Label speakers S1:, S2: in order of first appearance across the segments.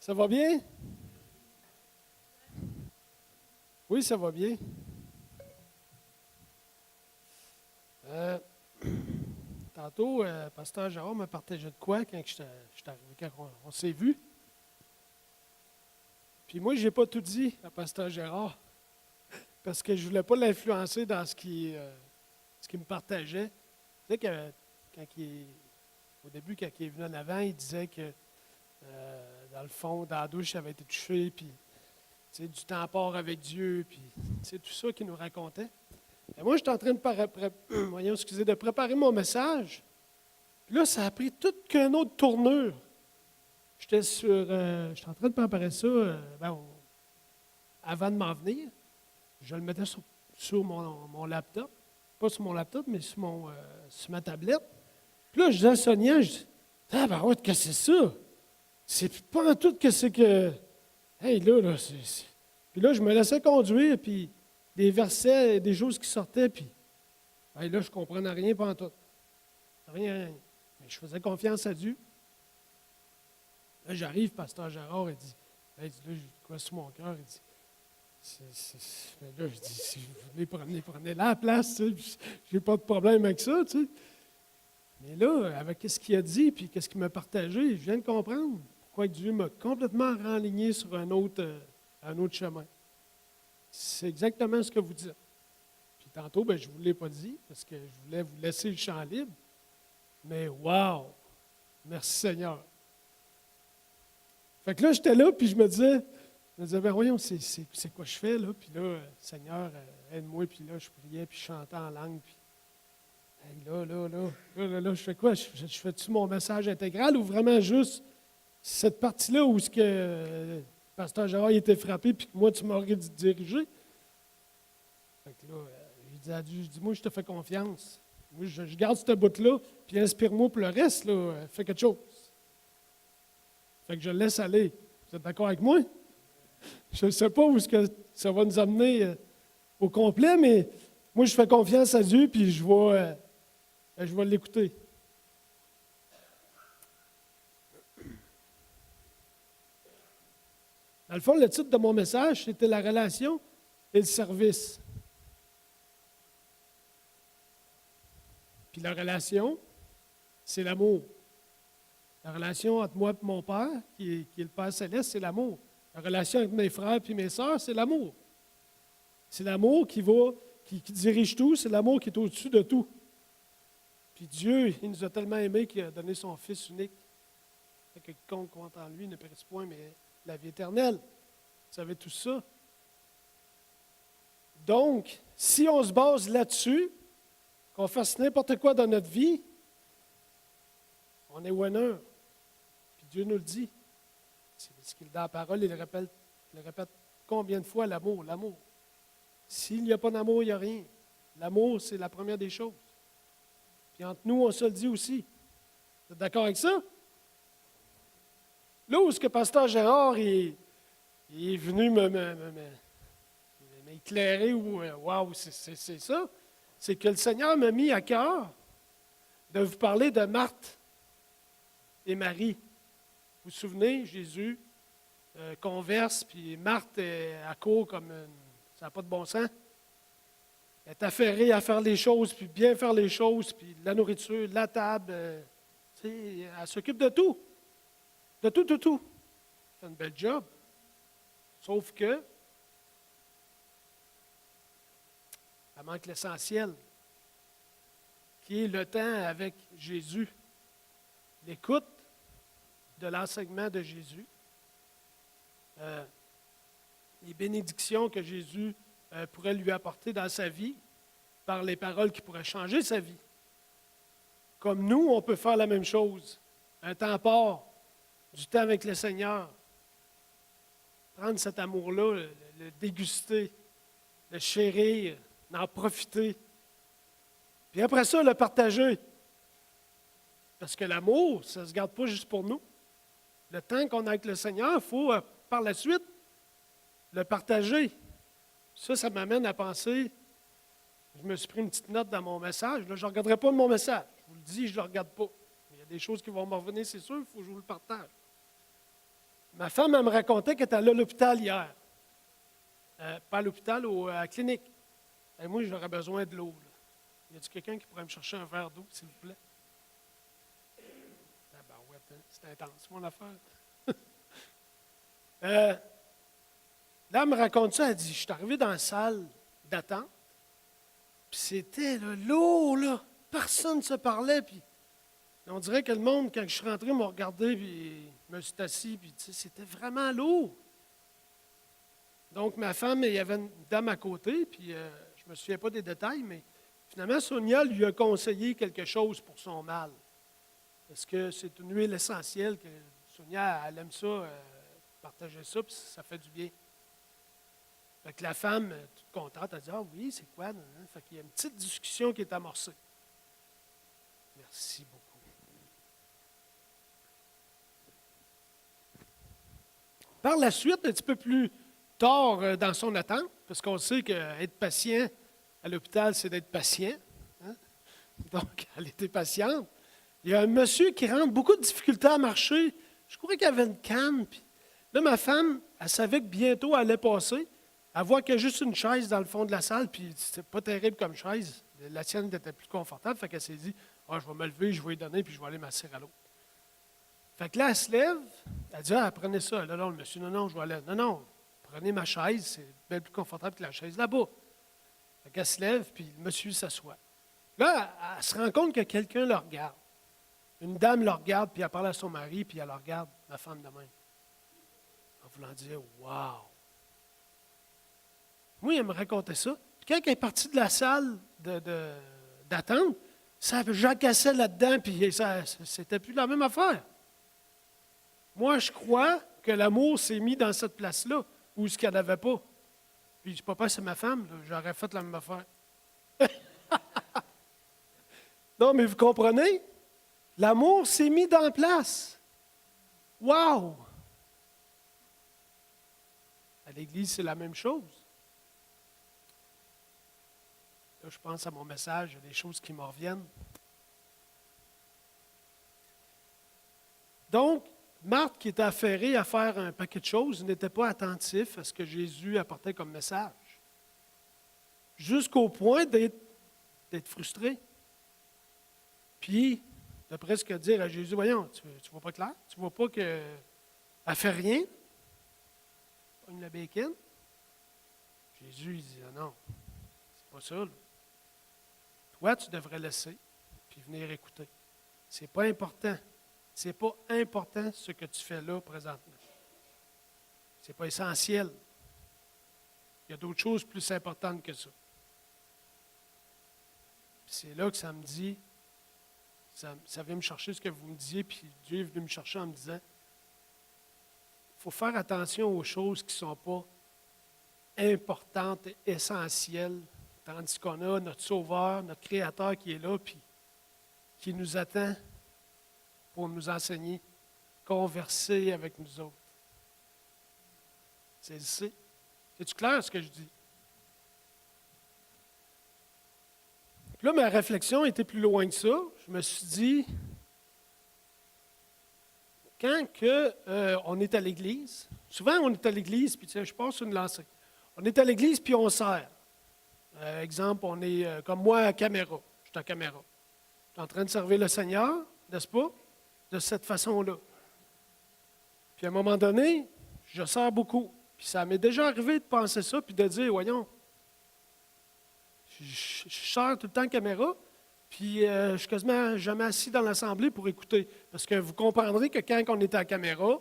S1: Ça va bien? Oui, ça va bien. Euh, Tantôt, Pasteur Gérard m'a partagé de quoi quand j'étais arrivé, quand on s'est vu. Puis moi, je n'ai pas tout dit à Pasteur Gérard parce que je ne voulais pas l'influencer dans ce qu'il me partageait. Tu sais, au début, quand il est venu en avant, il disait que dans le fond, dans la douche, il avait été touché, puis du temps part avec Dieu, puis c'est tout ça qu'il nous racontait. Et moi, j'étais en train de préparer mon message. Puis là, ça a pris toute qu'une autre tournure. J'étais en train de préparer ça avant de m'en venir. Je le mettais sur mon laptop. Pas sur mon laptop, mais sur ma tablette. Puis là, je disais à Sonia, je dis, ah ben ouais, qu'est-ce que c'est ça? C'est pas en tout que c'est que. Hey, là, c'est. Puis là, je me laissais conduire, puis des versets, des choses qui sortaient, puis hey, là, je ne comprenais rien, pas en tout. Rien. Mais je faisais confiance à Dieu. Là, j'arrive, Pasteur Gérard, il dit, hey, là, j'ai quoi sur mon cœur? Il dit, là, je dis, si vous voulez prenez la place, tu sais, j'ai pas de problème avec ça, tu sais. Mais là, avec ce qu'il a dit, puis ce qu'il m'a partagé, je viens de comprendre pourquoi Dieu m'a complètement renligné sur un autre chemin. C'est exactement ce que vous dites. Puis tantôt, je ne vous l'ai pas dit, parce que je voulais vous laisser le champ libre. Mais wow! Merci Seigneur. Fait que là, j'étais là, puis je me disais, ben voyons, c'est quoi je fais, là? Puis là, Seigneur, aide-moi, puis là, je priais, puis je chantais en langue, puis hey, là, je fais quoi? Je fais-tu mon message intégral ou vraiment juste cette partie-là où ce que Pasteur Gérard il était frappé, puis que moi, tu m'aurais dirigé? Fait que là, je dis à Dieu, je dis, moi, je te fais confiance. Moi, je garde cette bout-là, puis inspire-moi pour le reste, là, fais quelque chose. Fait que je le laisse aller. Vous êtes d'accord avec moi? Je ne sais pas où ce que ça va nous amener au complet, mais moi, je fais confiance à Dieu, puis je vais l'écouter. Dans le fond, le titre de mon message, c'était la relation et le service. Puis la relation, c'est l'amour. La relation entre moi et mon Père, qui est le Père Céleste, c'est l'amour. La relation avec mes frères et mes sœurs, c'est l'amour. C'est l'amour qui dirige tout, c'est l'amour qui est au-dessus de tout. Puis Dieu, il nous a tellement aimés qu'il a donné son Fils unique. Que quiconque croit en lui ne périsse point, mais la vie éternelle. Vous savez tout ça. Donc, si on se base là-dessus, qu'on fasse n'importe quoi dans notre vie, on est winner. Puis Dieu nous le dit. C'est ce qu'il dit dans la parole, il le répète combien de fois, l'amour. S'il n'y a pas d'amour, il n'y a rien. L'amour, c'est la première des choses. Puis entre nous, on se le dit aussi. Vous êtes d'accord avec ça? Là où est-ce que Pasteur Gérard il est venu m'éclairer, ou wow, c'est ça, c'est que le Seigneur m'a mis à cœur de vous parler de Marthe et Marie. Vous vous souvenez, Jésus converse, puis Marthe est à court comme ça n'a pas de bon sens. Elle est affairée à faire les choses, puis bien faire les choses, puis la nourriture, la table, elle s'occupe de tout. De tout. C'est un bel job. Sauf que, elle manque l'essentiel, qui est le temps avec Jésus. L'écoute de l'enseignement de Jésus. Les bénédictions que Jésus pourrait lui apporter dans sa vie par les paroles qui pourraient changer sa vie. Comme nous, on peut faire la même chose. Un temps part, du temps avec le Seigneur. Prendre cet amour-là, le déguster, le chérir, en profiter. Puis après ça, le partager. Parce que l'amour, ça ne se garde pas juste pour nous. Le temps qu'on a avec le Seigneur, il faut, par la suite, le partager. Ça m'amène à penser, je me suis pris une petite note dans mon message, là, je ne regarderai pas mon message. Je vous le dis, je ne le regarde pas. Il y a des choses qui vont me revenir, c'est sûr, il faut que je vous le partage. ma femme, elle me racontait qu'elle était allée à l'hôpital hier. Pas à l'hôpital, à la clinique. Et moi, j'aurais besoin de l'eau. Là. Y a-t-il quelqu'un qui pourrait me chercher un verre d'eau, s'il vous plaît? Ah ben ouais, c'est intense, mon affaire. Là, elle me raconte ça, elle dit, je suis arrivé dans la salle d'attente, puis c'était là, l'eau, là. Personne ne se parlait, puis on dirait que le monde, quand je suis rentré, m'a regardé, puis je me suis assis, puis c'était vraiment lourd. Donc, ma femme, il y avait une dame à côté, puis je ne me souviens pas des détails, mais finalement, Sonia lui a conseillé quelque chose pour son mal. Parce que c'est une huile essentielle que Sonia, elle aime ça, partager ça, puis ça fait du bien. Fait que la femme, toute contente, elle dit, ah oui, c'est quoi? Fait qu'il y a une petite discussion qui est amorcée. Merci beaucoup. Par la suite, un petit peu plus tard dans son attente, parce qu'on sait qu'être patient à l'hôpital, c'est d'être patient. Hein? Donc, elle était patiente. Il y a un monsieur qui rentre, beaucoup de difficultés à marcher. Je croyais qu'il avait une canne. Puis là, ma femme, elle savait que bientôt elle allait passer. Elle voit qu'il y a juste une chaise dans le fond de la salle, puis c'était pas terrible comme chaise. La sienne était plus confortable, fait qu'elle s'est dit, ah, je vais me lever, je vais lui donner, puis je vais aller m'asseoir à l'autre. Fait que là, elle se lève, elle dit, ah, prenez ça. Là, non, le monsieur, non, je vais aller. Non, prenez ma chaise, c'est bien plus confortable que la chaise là-bas. Fait qu'elle se lève, puis le monsieur s'assoit. Là, elle se rend compte que quelqu'un le regarde. Une dame le regarde, puis elle parle à son mari, puis elle le regarde, ma femme de même. En voulant dire, wow! Moi, elle me racontait ça. Puis quand elle est partie de la salle d'attente, ça jacassait là-dedans, puis c'était plus la même affaire. Moi, je crois que l'amour s'est mis dans cette place-là, où ce qu'il n'y en avait pas. Puis, je ne sais pas, c'est ma femme, là, j'aurais fait la même affaire. Non, mais vous comprenez? L'amour s'est mis dans place. Wow! À l'Église, c'est la même chose. Là, je pense à mon message, il y a des choses qui me reviennent. Donc, Marthe, qui était affairée à faire un paquet de choses, n'était pas attentif à ce que Jésus apportait comme message. Jusqu'au point d'être frustré. Puis, de presque dire à Jésus, voyons, tu ne vois pas clair? Tu ne vois pas qu'elle ne fait rien? Pogne la bacon? Jésus, il dit, non, c'est pas ça. Là. Toi, tu devrais laisser, puis venir écouter. C'est pas important. C'est pas important ce que tu fais là présentement. C'est pas essentiel. Il y a d'autres choses plus importantes que ça. Puis c'est là que ça me dit, ça vient me chercher ce que vous me disiez, puis Dieu est venu me chercher en me disant, il faut faire attention aux choses qui ne sont pas importantes et essentielles, tandis qu'on a notre Sauveur, notre Créateur qui est là, puis qui nous attend pour nous enseigner, converser avec nous autres. C'est-tu clair ce que je dis? Puis là, ma réflexion était plus loin que ça. Je me suis dit, quand on est à l'Église, souvent on est à l'Église, puis je passe une lancée. On est à l'Église, puis on sert. Exemple, on est comme moi à caméra. Je suis à caméra. Je suis en train de servir le Seigneur, n'est-ce pas? De cette façon-là. Puis à un moment donné, je sers beaucoup. Puis ça m'est déjà arrivé de penser ça, puis de dire, voyons, je sers tout le temps en caméra, puis je suis quasiment jamais assis dans l'assemblée pour écouter. Parce que vous comprendrez que quand on est à la caméra,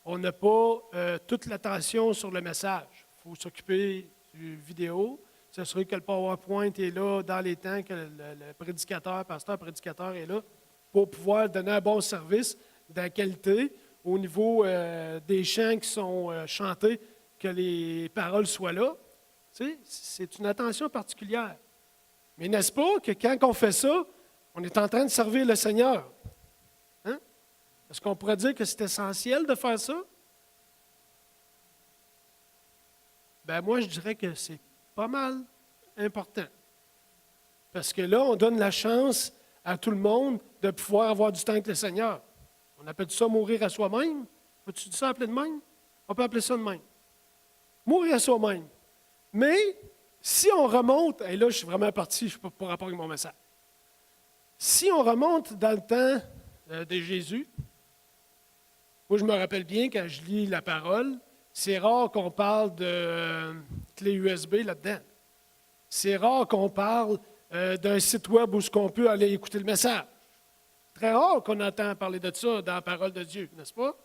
S1: on n'a pas toute l'attention sur le message. Il faut s'occuper du vidéo, s'assurer que le PowerPoint est là dans les temps, que le prédicateur, pasteur prédicateur est là, pour pouvoir donner un bon service de la qualité au niveau des chants qui sont chantés, que les paroles soient là. Tu sais, c'est une attention particulière. Mais n'est-ce pas que quand on fait ça, on est en train de servir le Seigneur? Hein? Est-ce qu'on pourrait dire que c'est essentiel de faire ça? Ben moi, je dirais que c'est pas mal important. Parce que là, on donne la chance à tout le monde de pouvoir avoir du temps avec le Seigneur. On appelle ça mourir à soi-même. Peux-tu dire ça appeler de même? On peut appeler ça de même. Mourir à soi-même. Mais si on remonte, et là je suis vraiment parti, je suis pas pour rapport avec mon message. Si on remonte dans le temps de Jésus, moi je me rappelle bien quand je lis la parole, c'est rare qu'on parle de clé USB là-dedans. C'est rare qu'on parle d'un site web où on peut aller écouter le message. Très rare qu'on entend parler de ça dans la parole de Dieu, n'est-ce pas?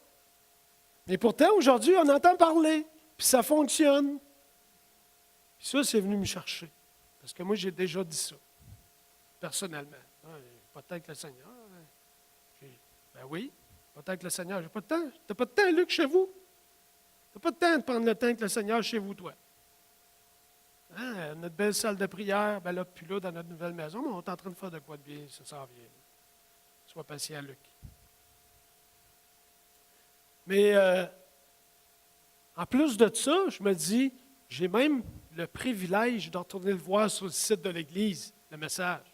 S1: Mais pourtant, aujourd'hui, on entend parler, puis ça fonctionne. Puis ça, c'est venu me chercher. Parce que moi, j'ai déjà dit ça, personnellement. Pas de temps avec le Seigneur. Ben oui, pas de temps avec le Seigneur. J'ai pas de temps. Tu n'as pas de temps, Luc, chez vous? Tu n'as pas de temps de prendre le temps avec le Seigneur chez vous, toi. Hein? Notre belle salle de prière, ben là, puis là, dans notre nouvelle maison, mais on est en train de faire de quoi de bien, ça s'en vient. Sois patient, Luc. Mais en plus de ça, je me dis, j'ai même le privilège de retourner le voir sur le site de l'Église, le message.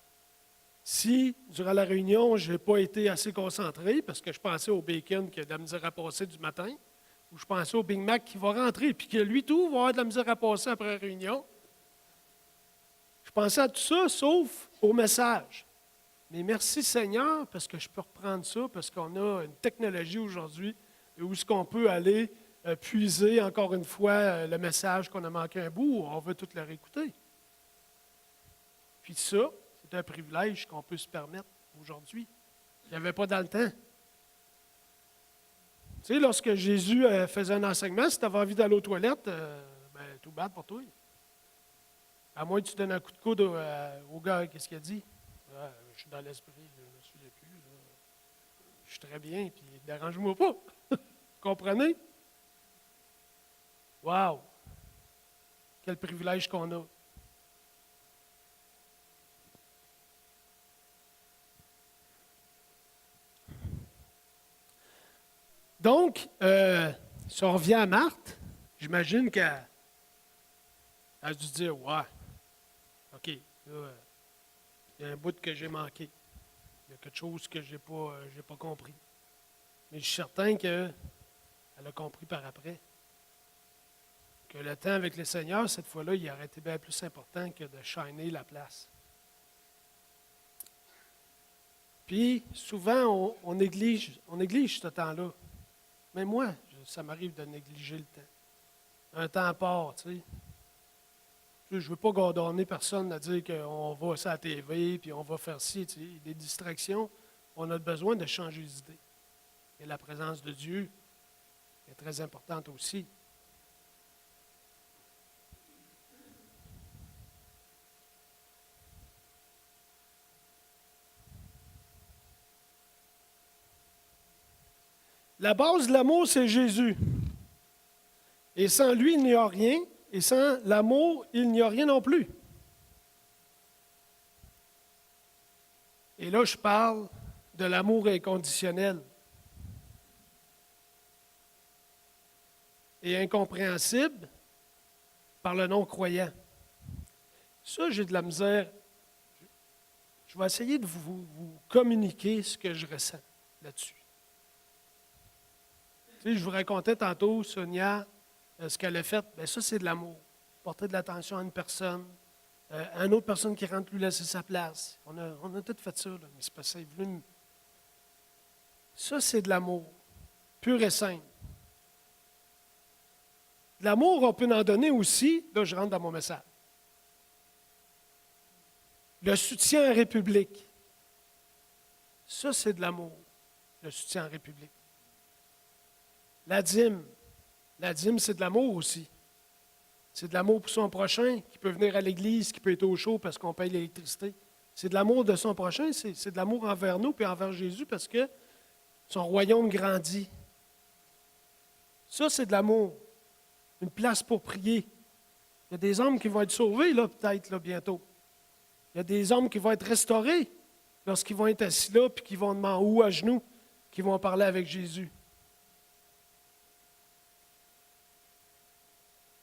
S1: Si, durant la réunion, je n'ai pas été assez concentré, parce que je pensais au bacon qui a de la misère à passer du matin, ou je pensais au Big Mac qui va rentrer, puis que lui, tout va avoir de la misère à passer après la réunion. Je pensais à tout ça, sauf au message. Mais merci Seigneur, parce que je peux reprendre ça, parce qu'on a une technologie aujourd'hui où est-ce qu'on peut aller puiser encore une fois le message qu'on a manqué un bout, on veut tout le réécouter. Puis ça, c'est un privilège qu'on peut se permettre aujourd'hui. Il n'y avait pas dans le temps. Tu sais, lorsque Jésus faisait un enseignement, si tu avais envie d'aller aux toilettes, tout bad pour toi. À moins que tu donnes un coup de coude au gars, qu'est-ce qu'il a dit? Ah, je suis dans l'esprit, je ne me souviens plus. Là. Je suis très bien, puis dérange-moi pas. Comprenez? Wow! Quel privilège qu'on a. Donc, si on revient à Marthe, j'imagine qu'elle a dû dire, ouais, OK, là, il y a un bout que j'ai manqué. Il y a quelque chose que je n'ai pas compris. Mais je suis certain qu'elle a compris par après. Que le temps avec le Seigneur, cette fois-là, il aurait été bien plus important que de shiner la place. Puis, souvent, on néglige ce temps-là. Même moi, ça m'arrive de négliger le temps. Un temps à part, tu sais. Je ne veux pas gordonner personne à dire qu'on va à la TV, puis on va faire ci, tu sais. Des distractions, on a besoin de changer d'idée. Et la présence de Dieu est très importante aussi. La base de l'amour, c'est Jésus. Et sans lui, il n'y a rien. Et sans l'amour, il n'y a rien non plus. Et là, je parle de l'amour inconditionnel. Et incompréhensible par le non-croyant. Ça, j'ai de la misère. Je vais essayer de vous communiquer ce que je ressens là-dessus. Tu sais, je vous racontais tantôt, Sonia, ce qu'elle a fait. Bien, ça, c'est de l'amour. Porter de l'attention à une personne, à une autre personne qui rentre lui laisser sa place. On a tout fait ça, là, mais c'est pas ça. Ça, c'est de l'amour, pur et simple. De l'amour, on peut en donner aussi, là, je rentre dans mon message. Le soutien en République. Ça, c'est de l'amour, le soutien en République. La dîme. La dîme, c'est de l'amour aussi. C'est de l'amour pour son prochain, qui peut venir à l'église, qui peut être au chaud parce qu'on paye l'électricité. C'est de l'amour de son prochain, c'est de l'amour envers nous et envers Jésus parce que son royaume grandit. Ça, c'est de l'amour. Une place pour prier. Il y a des hommes qui vont être sauvés, là, peut-être, là, bientôt. Il y a des hommes qui vont être restaurés lorsqu'ils vont être assis là, puis qui vont demander ou à genoux, qui vont parler avec Jésus.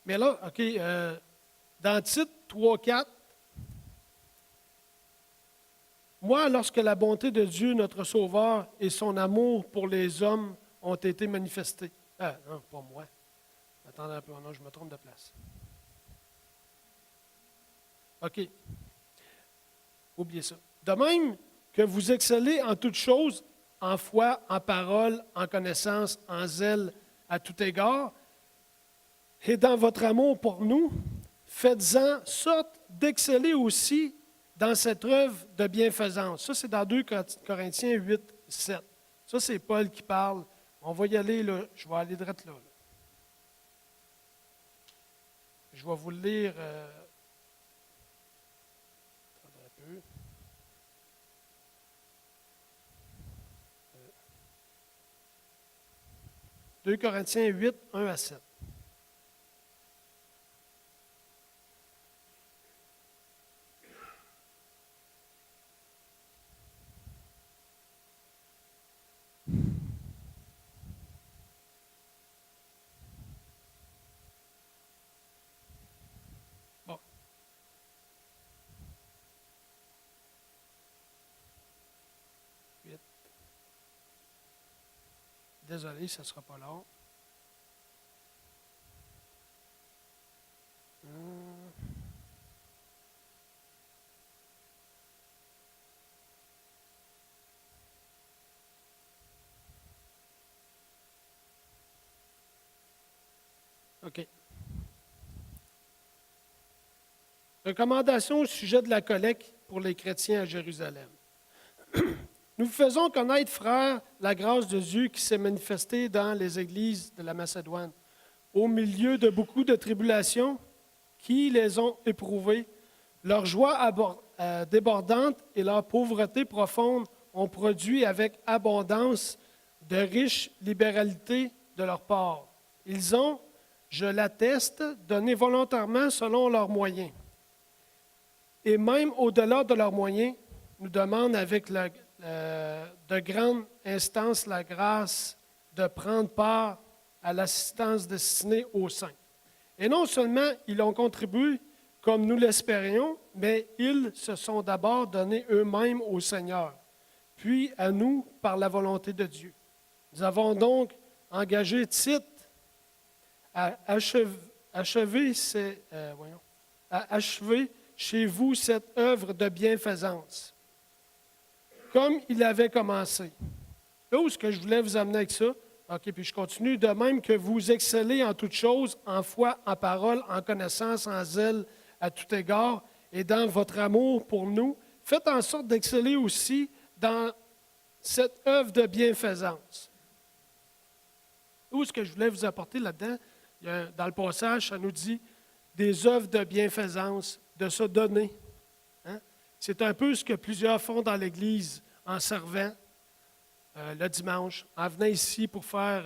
S1: Mais là, OK, dans Tite 3,4, moi, lorsque la bonté de Dieu, notre Sauveur, et son amour pour les hommes ont été manifestés. Non, pas moi. Attendez un peu, non, je me trompe de place. OK. Oubliez ça. De même que vous excellez en toutes choses, en foi, en parole, en connaissance, en zèle, à tout égard, et dans votre amour pour nous, faites-en sorte d'exceller aussi dans cette œuvre de bienfaisance. Ça, c'est dans 2 Corinthiens 8, 7. Ça, c'est Paul qui parle. On va y aller, là. Je vais aller direct là. Je vais vous le lire. Attendez un peu. 2 Corinthiens 8, 1 à 7. Bon. Désolé, ça ne sera pas long. OK. Recommandation au sujet de la collecte pour les chrétiens à Jérusalem. Nous vous faisons connaître, frères, la grâce de Dieu qui s'est manifestée dans les églises de la Macédoine, au milieu de beaucoup de tribulations qui les ont éprouvées. Leur joie débordante et leur pauvreté profonde ont produit avec abondance de riches libéralités de leur part. Ils ont, je l'atteste, donné volontairement selon leurs moyens. Et même au-delà de leurs moyens, nous demandent avec de grandes instances la grâce de prendre part à l'assistance destinée aux saints. Et non seulement ils ont contribué comme nous l'espérions, mais ils se sont d'abord donnés eux-mêmes au Seigneur, puis à nous par la volonté de Dieu. Nous avons donc engagé Tite à achever chez vous cette œuvre de bienfaisance, comme il avait commencé. Là où est-ce que je voulais vous amener avec ça? OK, puis je continue. De même que vous excellez en toutes choses, en foi, en parole, en connaissance, en zèle, à tout égard, et dans votre amour pour nous, faites en sorte d'exceller aussi dans cette œuvre de bienfaisance. Où est-ce que je voulais vous apporter là-dedans? Dans le passage, ça nous dit des œuvres de bienfaisance, de se donner. Hein? C'est un peu ce que plusieurs font dans l'Église en servant le dimanche, en venant ici pour faire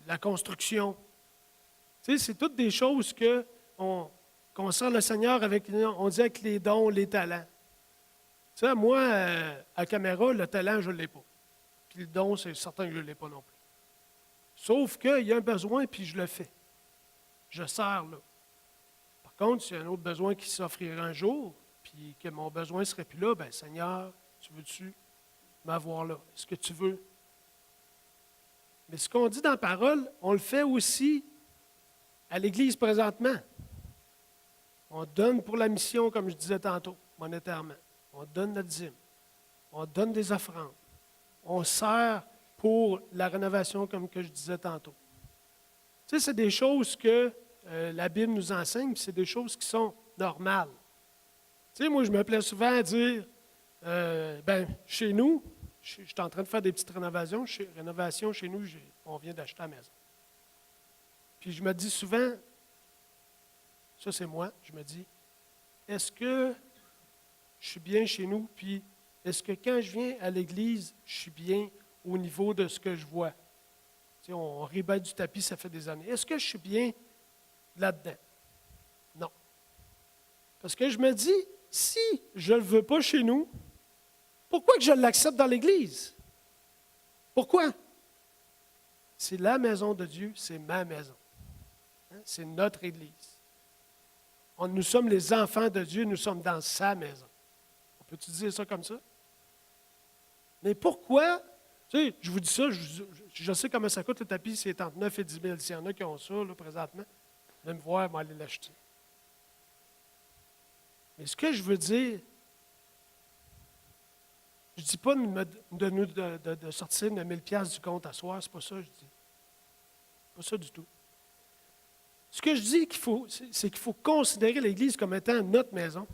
S1: la construction. Tu sais, c'est toutes des choses qu'on sert le Seigneur avec, on dit avec les dons, les talents. Tu sais, moi, à caméra, le talent, je ne l'ai pas. Puis le don, c'est certain que je ne l'ai pas non plus. Sauf qu'il y a un besoin, puis je le fais. Je sers là. Par contre, s'il y a un autre besoin qui s'offrirait un jour, puis que mon besoin ne serait plus là, bien, Seigneur, tu veux-tu m'avoir là? Est-ce que tu veux? Mais ce qu'on dit dans la parole, on le fait aussi à l'Église présentement. On donne pour la mission, comme je disais tantôt, monétairement. On donne notre dîme. On donne des offrandes. On sert pour la rénovation, comme que je disais tantôt. Tu sais, c'est des choses que la Bible nous enseigne, puis c'est des choses qui sont normales. Tu sais, moi, je me plais souvent à dire, chez nous, je suis en train de faire des petites rénovations. Chez nous, on vient d'acheter la maison. Puis je me dis souvent, ça c'est moi, je me dis, est-ce que je suis bien chez nous? Puis est-ce que quand je viens à l'église, je suis bien au niveau de ce que je vois? Tu sais, on rébête du tapis, ça fait des années. Est-ce que je suis bien là-dedans? Non. Parce que je me dis, si je ne le veux pas chez nous, pourquoi que je l'accepte dans l'Église? Pourquoi? C'est la maison de Dieu, c'est ma maison. Hein? C'est notre Église. Nous sommes les enfants de Dieu, nous sommes dans sa maison. On peut-tu dire ça comme ça? Mais pourquoi Tu sais, je vous dis ça, je sais comment ça coûte le tapis, c'est entre 9 et 10 000. S'il y en a qui ont ça, là, présentement, venez me voir, moi, aller l'acheter. Mais ce que je veux dire, je ne dis pas de sortir 9 000 $ du compte à soir, c'est pas ça que je dis. Pas ça du tout. Ce que je dis c'est qu'il faut considérer l'Église comme étant notre maison.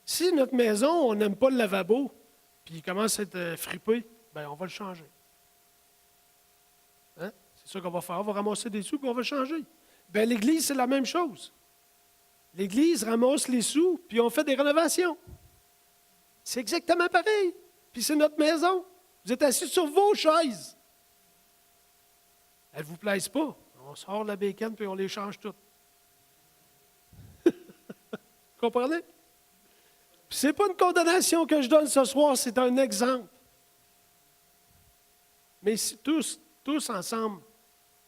S1: Si notre maison, on n'aime pas le lavabo, puis il commence à être fripé, bien, on va le changer. Hein? C'est ça qu'on va faire. On va ramasser des sous, puis on va le changer. Bien, l'Église, c'est la même chose. L'Église ramasse les sous, puis on fait des rénovations. C'est exactement pareil. Puis c'est notre maison. Vous êtes assis sur vos chaises. Elles ne vous plaisent pas. On sort la bacon, puis on les change toutes. Comprenez? Ce n'est pas une condamnation que je donne ce soir, c'est un exemple. Mais si tous ensemble,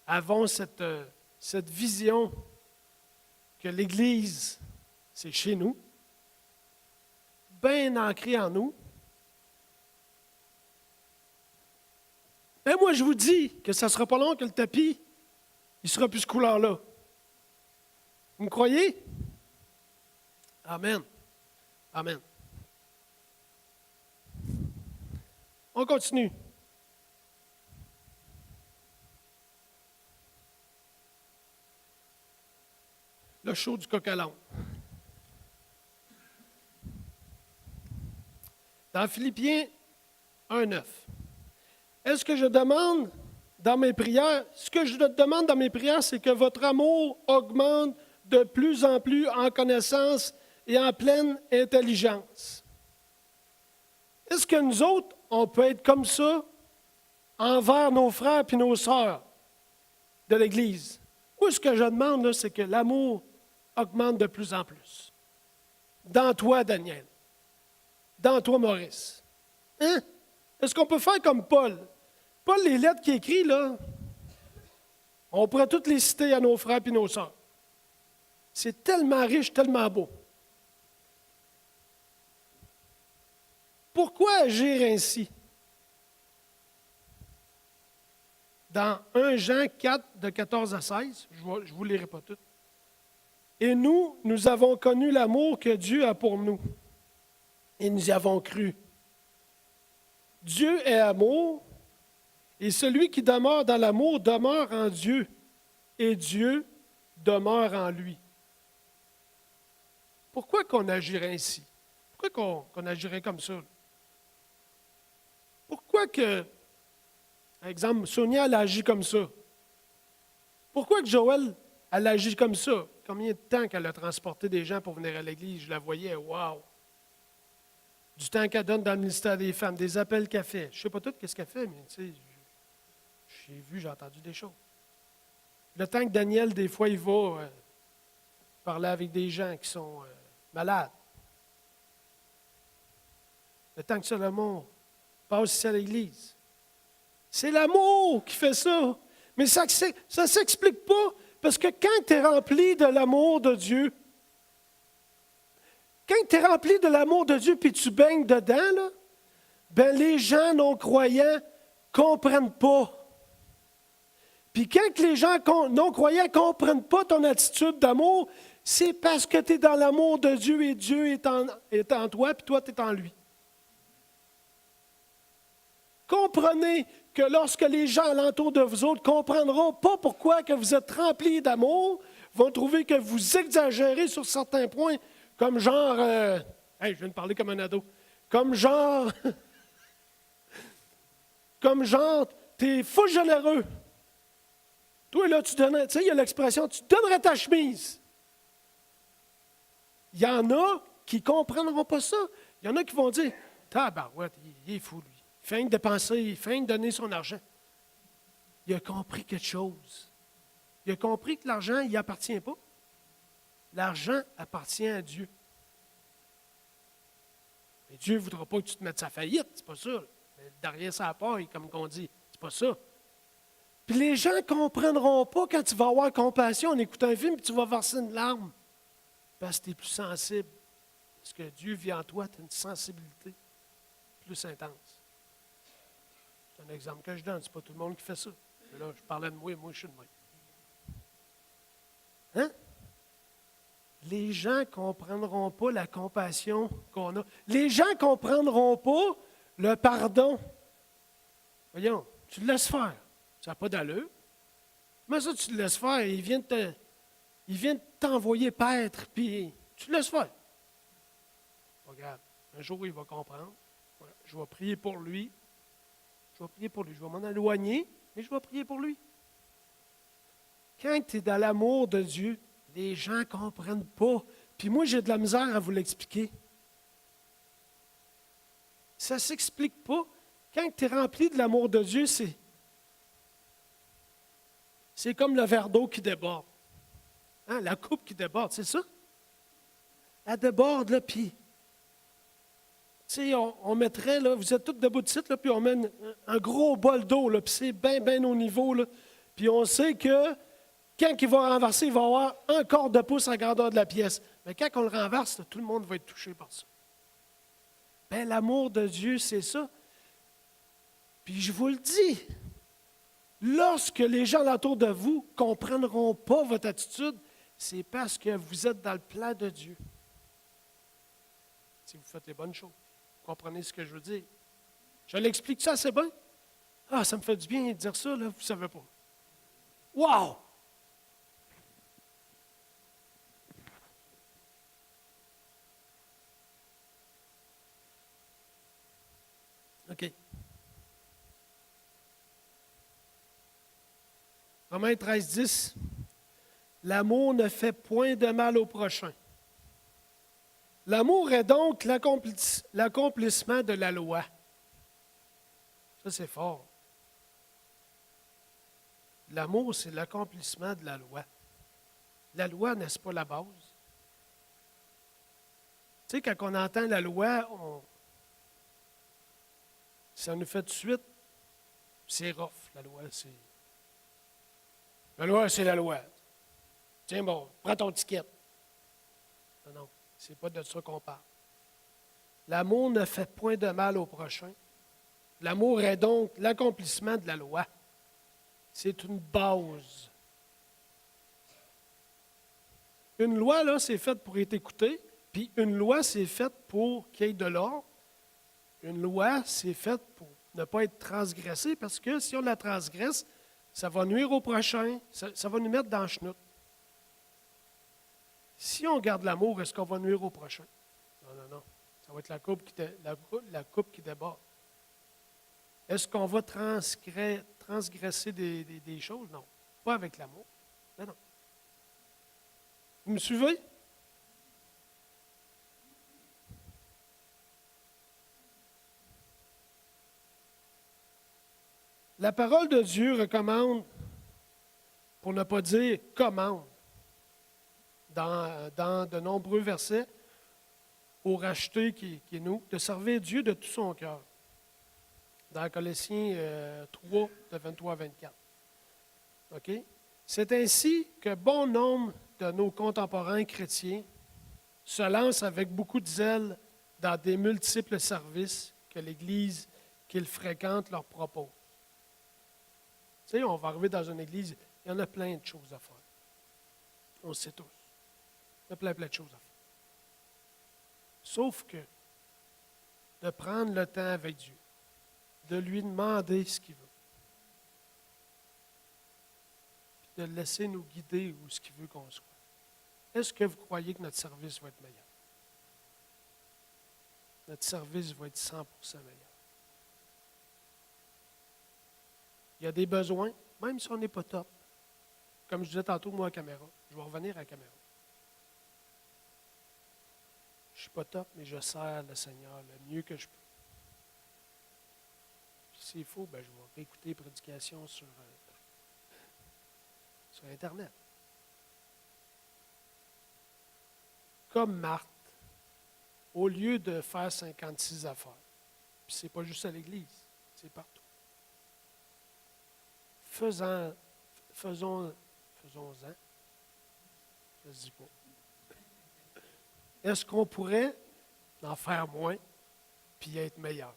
S1: avons cette vision que l'Église, c'est chez nous, bien ancré en nous. Mais moi, je vous dis que ça ne sera pas long que le tapis, il sera plus ce couleur-là. Vous me croyez? Amen. Amen. On continue. Le show du coq à l'âne. Dans Philippiens 1,9. Est-ce que je demande dans mes prières, ce que je demande dans mes prières, c'est que votre amour augmente de plus en plus en connaissance et en pleine intelligence. Est-ce que nous autres, on peut être comme ça envers nos frères et nos sœurs de l'Église? Moi, ce que je demande, là, c'est que l'amour augmente de plus en plus. Dans toi, Daniel. Dans toi, Maurice. Hein? Est-ce qu'on peut faire comme Paul? Paul, les lettres qu'il écrit, là, on pourrait toutes les citer à nos frères et nos sœurs. C'est tellement riche, tellement beau. Pourquoi agir ainsi? Dans 1 Jean 4, de 14 à 16, je ne vous lirai pas tout. Et nous avons connu l'amour que Dieu a pour nous. Et nous y avons cru. Dieu est amour, et celui qui demeure dans l'amour demeure en Dieu, et Dieu demeure en lui. Pourquoi qu'on agirait ainsi? Pourquoi qu'on agirait comme ça? Pourquoi que, par exemple, Sonia, elle agit comme ça? Pourquoi que Joël, elle agit comme ça? Combien de temps qu'elle a transporté des gens pour venir à l'église? Je la voyais, wow! Du temps qu'elle donne dans le ministère des femmes, des appels qu'elle fait. Je ne sais pas tout ce qu'elle fait, mais tu sais, j'ai vu, j'ai entendu des choses. Le temps que Daniel, des fois, il va parler avec des gens qui sont malades. Le temps que Salomon passe ici à l'église. C'est l'amour qui fait ça. Mais ça ne s'explique pas, parce que quand tu es rempli de l'amour de Dieu, quand tu es rempli de l'amour de Dieu puis tu baignes dedans, là, ben les gens non-croyants ne comprennent pas. Puis quand les gens non-croyants ne comprennent pas ton attitude d'amour, c'est parce que tu es dans l'amour de Dieu et Dieu est en toi, puis toi, tu es en lui. Comprenez que lorsque les gens alentour de vous autres ne comprendront pas pourquoi que vous êtes remplis d'amour, vont trouver que vous exagérez sur certains points, comme genre, je viens de parler comme un ado, comme genre, t'es fou généreux. Toi, là, tu sais, il y a l'expression, tu donnerais ta chemise. Il y en a qui ne comprendront pas ça. Il y en a qui vont dire, tabarouette, il est fou, lui. Il fait de dépenser, il fait de donner son argent. Il a compris quelque chose. Il a compris que l'argent, il n'y appartient pas. L'argent appartient à Dieu. Mais Dieu ne voudra pas que tu te mettes sa faillite, c'est pas ça. Derrière sa paille, comme on dit, c'est pas ça. Puis les gens ne comprendront pas quand tu vas avoir compassion en écoutant un film et tu vas verser une larme. Parce que tu es plus sensible. Parce que Dieu vit en toi, tu as une sensibilité plus intense. C'est un exemple que je donne. C'est pas tout le monde qui fait ça. Mais là, je parlais de moi et moi, je suis de moi. Hein? Les gens ne comprendront pas la compassion qu'on a. Les gens ne comprendront pas le pardon. Voyons, tu le laisses faire. Ça n'a pas d'allure. Mais ça, tu le laisses faire. Il vient de t'envoyer paître, puis tu le laisses faire. Regarde, un jour, il va comprendre. Ouais, je vais prier pour lui. Je vais prier pour lui. Je vais m'en éloigner, mais je vais prier pour lui. Quand tu es dans l'amour de Dieu, les gens ne comprennent pas. Puis moi, j'ai de la misère à vous l'expliquer. Ça ne s'explique pas. Quand tu es rempli de l'amour de Dieu, c'est comme le verre d'eau qui déborde. Hein, la coupe qui déborde, c'est ça? Elle déborde, là, puis... Tu sais, on mettrait, là, vous êtes tous debout de site, là, puis on met un gros bol d'eau, là, puis c'est bien, bien au niveau, là. Puis on sait que quand il va renverser, il va avoir un quart de pouce en grandeur de la pièce. Mais quand on le renverse, là, tout le monde va être touché par ça. Bien, l'amour de Dieu, c'est ça. Puis je vous le dis, lorsque les gens autour de vous ne comprendront pas votre attitude, c'est parce que vous êtes dans le plan de Dieu. Si vous faites les bonnes choses. Vous comprenez ce que je veux dire? Je l'explique ça assez bien? Ah, ça me fait du bien de dire ça, là, vous ne savez pas. Wow! OK. Romains 13:10. L'amour ne fait point de mal au prochain. L'amour est donc l'accomplissement de la loi. Ça, c'est fort. L'amour, c'est l'accomplissement de la loi. La loi, n'est-ce pas la base? Tu sais, quand on entend la loi, ça nous fait tout de suite, c'est rough, la loi, c'est... La loi, c'est la loi. Tiens, bon, prends ton ticket. Non, non, c'est pas de ça qu'on parle. L'amour ne fait point de mal au prochain. L'amour est donc l'accomplissement de la loi. C'est une base. Une loi, là, c'est faite pour être écoutée, puis une loi, c'est faite pour qu'il y ait de l'ordre. Une loi, c'est faite pour ne pas être transgressée, parce que si on la transgresse, ça va nuire au prochain, ça va nous mettre dans le chenoute. Si on garde l'amour, est-ce qu'on va nuire au prochain? Non, non, non. Ça va être la coupe qui déborde. Est-ce qu'on va transgresser des choses? Non. Pas avec l'amour. Mais non. Vous me suivez? La parole de Dieu recommande, pour ne pas dire commande, dans de nombreux versets, au racheté qui est nous, de servir Dieu de tout son cœur. Dans Colossiens 3, de 23 à 24. OK? C'est ainsi que bon nombre de nos contemporains chrétiens se lancent avec beaucoup de zèle dans des multiples services que l'Église qu'ils fréquentent leur propose. Tu sais, on va arriver dans une église, il y en a plein de choses à faire. On le sait tous. Il y a plein de choses à faire. Sauf que de prendre le temps avec Dieu, de lui demander ce qu'il veut, puis de le laisser nous guider où ce qu'il veut qu'on soit. Est-ce que vous croyez que notre service va être meilleur? Notre service va être 100% meilleur. Il y a des besoins, même si on n'est pas top. Comme je disais tantôt, moi, à caméra. Je vais revenir à la caméra. Je ne suis pas top, mais je sers le Seigneur le mieux que je peux. Puis s'il faut, je vais réécouter les prédications sur Internet. Comme Marthe, au lieu de faire 56 affaires, puis c'est pas juste à l'Église, c'est partout. Faisons-en, je ne dis pas. Est-ce qu'on pourrait en faire moins puis être meilleur?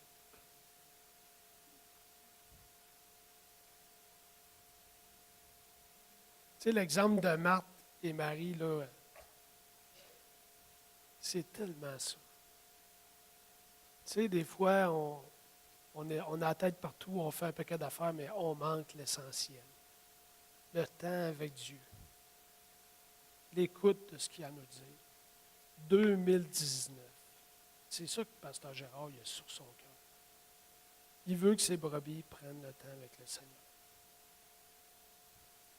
S1: sais, l'exemple de Marthe et Marie, là, c'est tellement ça. Tu sais, des fois, on a la tête partout, on fait un paquet d'affaires, mais on manque l'essentiel. Le temps avec Dieu. L'écoute de ce qu'il a à nous dire. 2019. C'est ça que le pasteur Gérard il a sur son cœur. Il veut que ses brebis prennent le temps avec le Seigneur.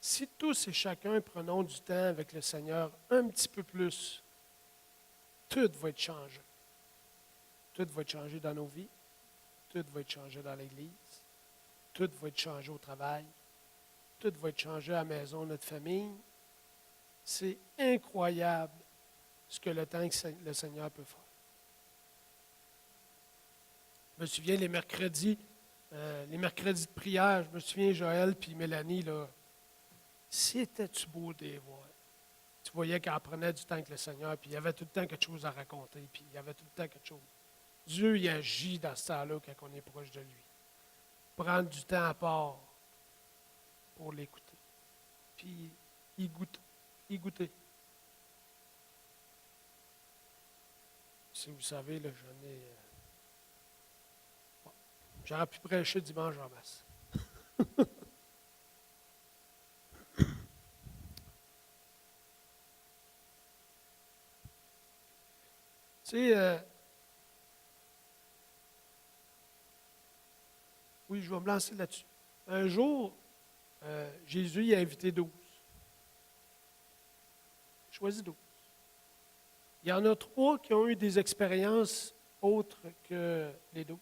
S1: Si tous et chacun prenons du temps avec le Seigneur un petit peu plus, tout va être changé. Tout va être changé dans nos vies. Tout va être changé dans l'Église. Tout va être changé au travail. Tout va être changé à la maison, notre famille. C'est incroyable ce que le temps que le Seigneur peut faire. Je me souviens les mercredis de prière, je me souviens Joël puis Mélanie, là, c'était-tu beau de les voir. Tu voyais qu'elle prenait du temps avec le Seigneur, puis il y avait tout le temps quelque chose à raconter, puis il y avait tout le temps quelque chose. Dieu, il agit dans ce temps-là quand on est proche de lui. Prendre du temps à part pour l'écouter. Puis, y goûter. Si vous savez, là, j'aurais pu prêcher dimanche en masse. Tu sais, oui, je vais me lancer là-dessus. Un jour, Jésus y a invité 12. Choisis 12. Il y en a 3 qui ont eu des expériences autres que les 12.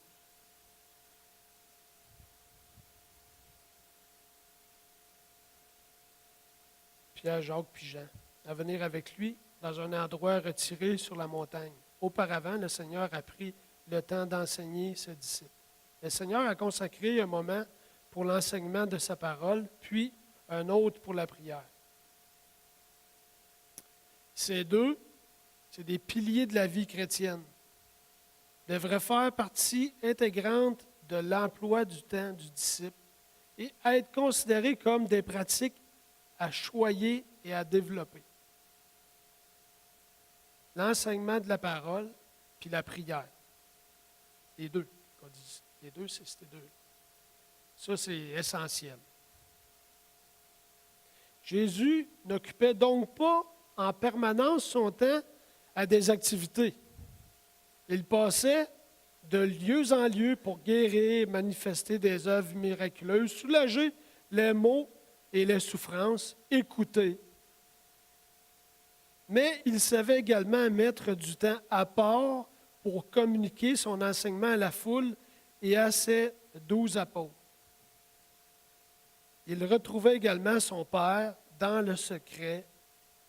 S1: Pierre, Jacques puis Jean, à venir avec lui dans un endroit retiré sur la montagne. Auparavant, le Seigneur a pris le temps d'enseigner ses disciples. Le Seigneur a consacré un moment pour l'enseignement de sa parole, puis un autre pour la prière. Ces deux, c'est des piliers de la vie chrétienne. Devraient faire partie intégrante de l'emploi du temps du disciple et être considérés comme des pratiques à choyer et à développer. L'enseignement de la parole, puis la prière. Les deux, qu'on dit. Les deux, c'est ces deux. Ça, c'est essentiel. Jésus n'occupait donc pas en permanence son temps à des activités. Il passait de lieu en lieu pour guérir, manifester des œuvres miraculeuses, soulager les maux et les souffrances, écouter. Mais il savait également mettre du temps à part pour communiquer son enseignement à la foule et à ses 12 apôtres. Il retrouvait également son Père dans le secret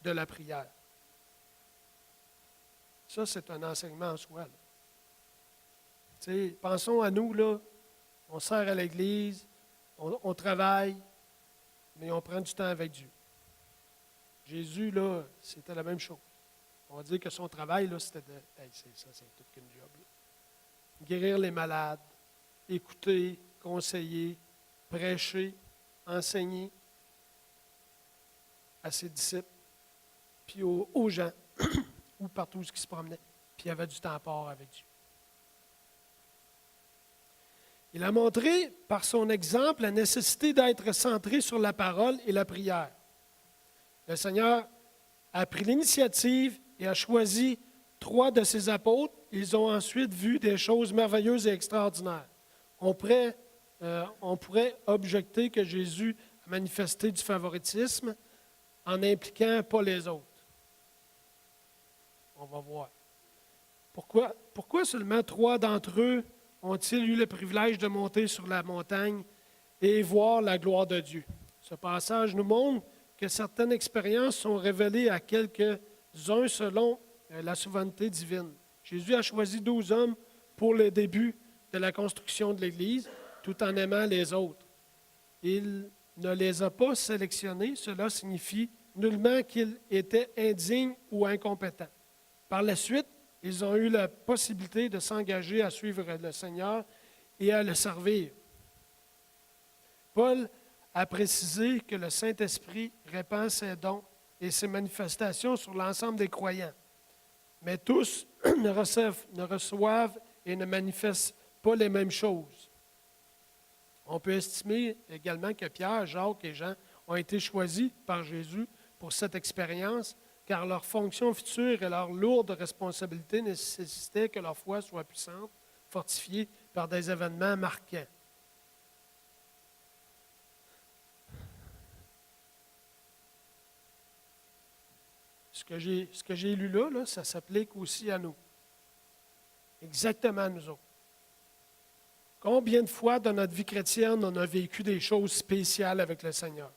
S1: de la prière. Ça, c'est un enseignement en soi. Pensons à nous, là, on sert à l'Église, on travaille, mais on prend du temps avec Dieu. Jésus, là, c'était la même chose. On va dire que son travail, là, c'était ça, c'est tout qu'une job. Là. Guérir les malades, écouter, conseiller, prêcher, enseigner à ses disciples, puis aux gens, ou partout où ils se promenaient. Puis il y avait du temps à part avec Dieu. Il a montré par son exemple la nécessité d'être centré sur la parole et la prière. Le Seigneur a pris l'initiative et a choisi 3 de ses apôtres. Ils ont ensuite vu des choses merveilleuses et extraordinaires. On pourrait objecter que Jésus a manifesté du favoritisme en n'impliquant pas les autres. On va voir. Pourquoi seulement 3 d'entre eux ont-ils eu le privilège de monter sur la montagne et voir la gloire de Dieu? Ce passage nous montre que certaines expériences sont révélées à quelques-uns selon la souveraineté divine. Jésus a choisi 12 hommes pour le début de la construction de l'Église, tout en aimant les autres. Il ne les a pas sélectionnés, cela signifie nullement qu'ils étaient indignes ou incompétents. Par la suite, ils ont eu la possibilité de s'engager à suivre le Seigneur et à le servir. Paul à préciser que le Saint-Esprit répand ses dons et ses manifestations sur l'ensemble des croyants. Mais tous ne reçoivent et ne manifestent pas les mêmes choses. On peut estimer également que Pierre, Jacques et Jean ont été choisis par Jésus pour cette expérience, car leur fonction future et leur lourde responsabilité nécessitaient que leur foi soit puissante, fortifiée par des événements marquants. Ce que j'ai lu là, ça s'applique aussi à nous. Exactement à nous autres. Combien de fois dans notre vie chrétienne on a vécu des choses spéciales avec le Seigneur?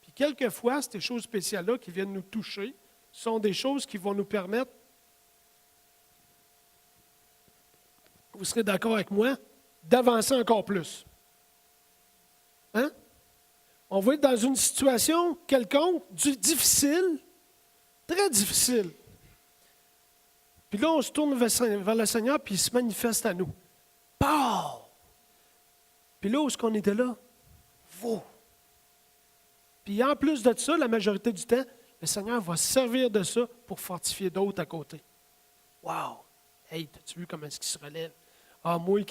S1: Puis quelquefois, ces choses spéciales-là qui viennent nous toucher sont des choses qui vont nous permettre, vous serez d'accord avec moi, d'avancer encore plus. Hein? On va être dans une situation quelconque, difficile, très difficile. Puis là, on se tourne vers le Seigneur, puis il se manifeste à nous. Pow! Puis là, où est-ce qu'on était là? Vous! Puis en plus de ça, la majorité du temps, le Seigneur va servir de ça pour fortifier d'autres à côté. Wow! Hey, t'as-tu vu comment est-ce qu'il se relève? Ah, moi,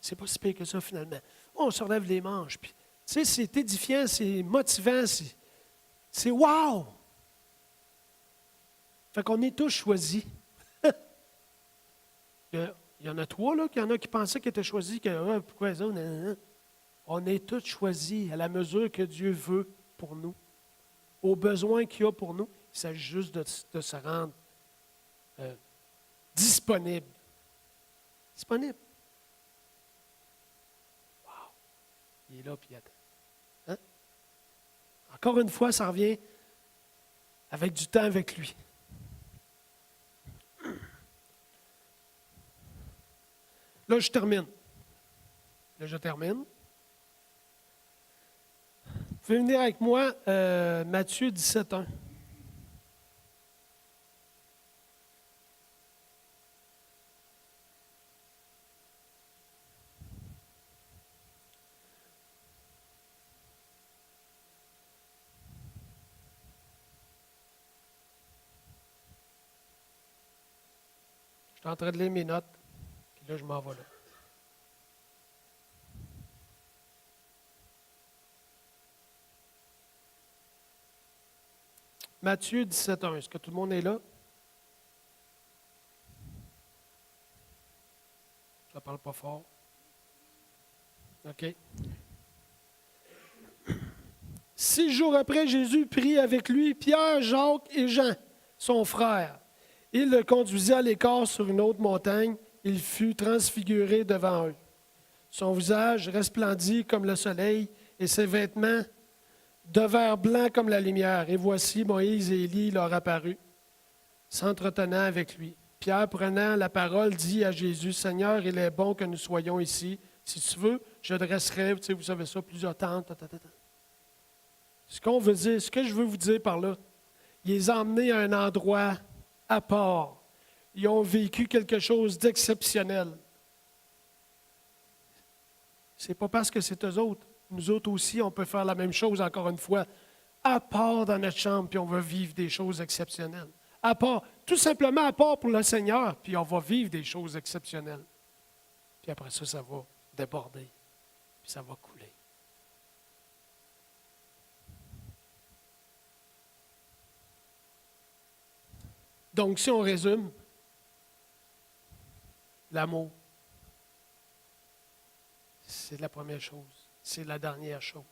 S1: c'est pas si pire que ça, finalement. On se relève les manches, puis tu sais, c'est édifiant, c'est motivant, c'est wow! Fait qu'on est tous choisis. Il y en a 3, là, qu'il y en a qui pensaient qu'ils étaient choisis, que pourquoi ça? On est tous choisis à la mesure que Dieu veut pour nous, aux besoins qu'il y a pour nous. Il s'agit juste de se rendre disponible. Disponible. Wow! Il est là, puis il attend. Hein? Encore une fois, ça revient avec du temps avec lui. Là, je termine. Vous pouvez venir avec moi, Matthieu 17:1. Je suis en train de lire mes notes, puis là, je m'en vais là. Matthieu 17:1. Est-ce que tout le monde est là? Ça ne parle pas fort. OK. 6 jours après, Jésus prit avec lui Pierre, Jacques et Jean, son frère. Il le conduisit à l'écart sur une autre montagne. Il fut transfiguré devant eux. Son visage resplendit comme le soleil et ses vêtements devinrent blancs comme la lumière. Et voici Moïse et Élie leur apparurent, s'entretenant avec lui. Pierre, prenant la parole, dit à Jésus, « Seigneur, il est bon que nous soyons ici. Si tu veux, je dresserai, vous savez ça, plusieurs tentes. » Ce qu'on veut dire, ce que je veux vous dire par là, il les a emmenés à un endroit à part. Ils ont vécu quelque chose d'exceptionnel. Ce n'est pas parce que c'est eux autres. Nous autres aussi, on peut faire la même chose, encore une fois, à part dans notre chambre, puis on va vivre des choses exceptionnelles. À part, tout simplement à part pour le Seigneur, puis on va vivre des choses exceptionnelles. Puis après ça, ça va déborder, puis ça va couler. Donc, si on résume, l'amour, c'est la première chose, c'est la dernière chose.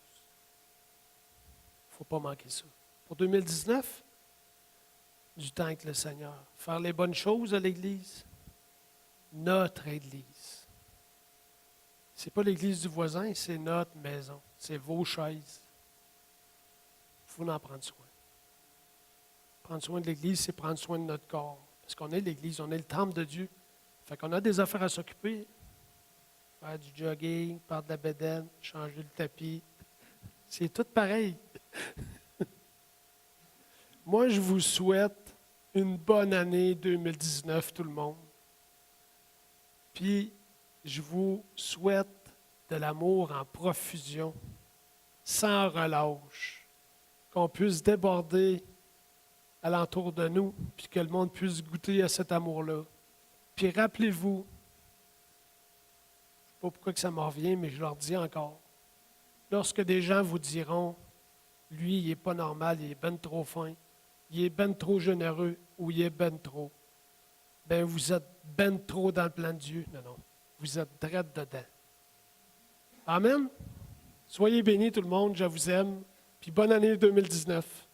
S1: Il ne faut pas manquer ça. Pour 2019, du temps avec le Seigneur. Faire les bonnes choses à l'Église, notre Église. Ce n'est pas l'Église du voisin, c'est notre maison, c'est vos chaises. Il faut en prendre soin. Prendre soin de l'Église, c'est prendre soin de notre corps. Parce qu'on est l'Église, on est le temple de Dieu. Fait qu'on a des affaires à s'occuper. Faire du jogging, faire de la bédaine, changer le tapis. C'est tout pareil. Moi, je vous souhaite une bonne année 2019, tout le monde. Puis, je vous souhaite de l'amour en profusion, sans relâche, qu'on puisse déborder alentour de nous, puis que le monde puisse goûter à cet amour-là. Puis rappelez-vous, je ne sais pas pourquoi que ça me revient, mais je leur dis encore, lorsque des gens vous diront, lui, il n'est pas normal, il est ben trop fin, il est ben trop généreux, ou il est ben trop, ben vous êtes ben trop dans le plan de Dieu. Non, non, vous êtes drette dedans. Amen. Soyez bénis tout le monde, je vous aime, puis bonne année 2019.